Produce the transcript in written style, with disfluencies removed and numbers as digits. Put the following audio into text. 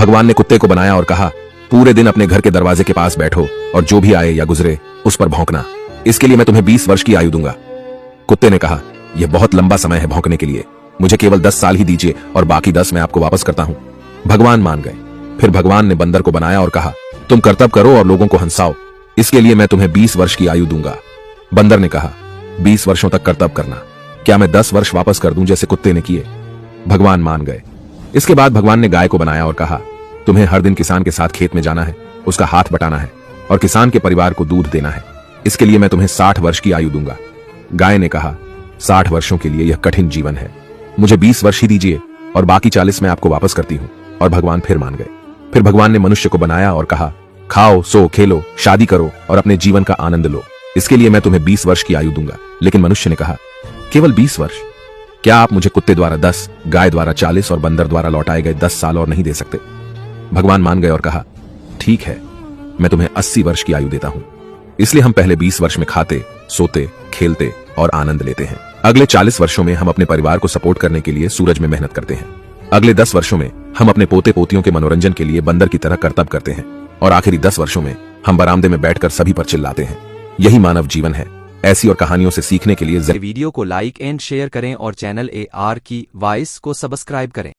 भगवान ने कुत्ते को बनाया और कहा, पूरे दिन अपने घर के दरवाजे के पास बैठो और जो भी आए या गुजरे उस पर भौंकना। इसके लिए मैं तुम्हें 20 वर्ष की आयु दूंगा। कुत्ते ने कहा, यह बहुत लंबा समय है भौंकने के लिए, मुझे केवल 10 साल ही दीजिए और बाकी 10 मैं आपको वापस करता हूं। भगवान मान गए। फिर भगवान ने बंदर को बनाया और कहा, तुम कर्तव्य करो और लोगों को हंसाओ, इसके लिए मैं तुम्हें 20 वर्ष की आयु दूंगा। बंदर ने कहा, 20 वर्षों तक कर्तव्य करना, क्या मैं 10 वर्ष वापस कर दूं जैसे कुत्ते ने किए? भगवान मान गए। इसके बाद भगवान ने गाय को बनाया और कहा, तुम्हें हर दिन किसान के साथ खेत में जाना है, उसका हाथ बटाना है और किसान के परिवार को दूध देना है, इसके लिए मैं तुम्हें 60 वर्ष की आयु दूंगा। गाय ने कहा, 60 वर्षों के लिए यह कठिन जीवन है, मुझे 20 वर्ष ही दीजिए और बाकी 40 मैं आपको वापस करती हूं। और भगवान फिर मान गए। फिर भगवान ने मनुष्य को बनाया और कहा, खाओ, सो, खेलो, शादी करो और अपने जीवन का आनंद लो, इसके लिए मैं तुम्हें 20 वर्ष की आयु दूंगा। लेकिन मनुष्य ने कहा, केवल 20 वर्ष? क्या आप मुझे कुत्ते द्वारा 10, गाय द्वारा 40 और बंदर द्वारा लौटाए गए 10 साल और नहीं दे सकते? भगवान मान गए और कहा, ठीक है, मैं तुम्हें 80 वर्ष की आयु देता हूं। इसलिए हम पहले 20 वर्ष में खाते, सोते, खेलते और आनंद लेते हैं। अगले 40 वर्षों में हम अपने परिवार को सपोर्ट करने के लिए सूरज में मेहनत करते हैं। अगले 10 वर्षों में हम अपने पोते पोतियों के मनोरंजन के लिए बंदर की तरह कर्तव्य करते हैं और आखिरी 10 वर्षों में हम बरामदे में बैठकर सभी पर चिल्लाते हैं। यही मानव जीवन है। ऐसी और कहानियों से सीखने के लिए वीडियो को लाइक एंड शेयर करें और चैनल AR की वॉइस को सब्सक्राइब करें।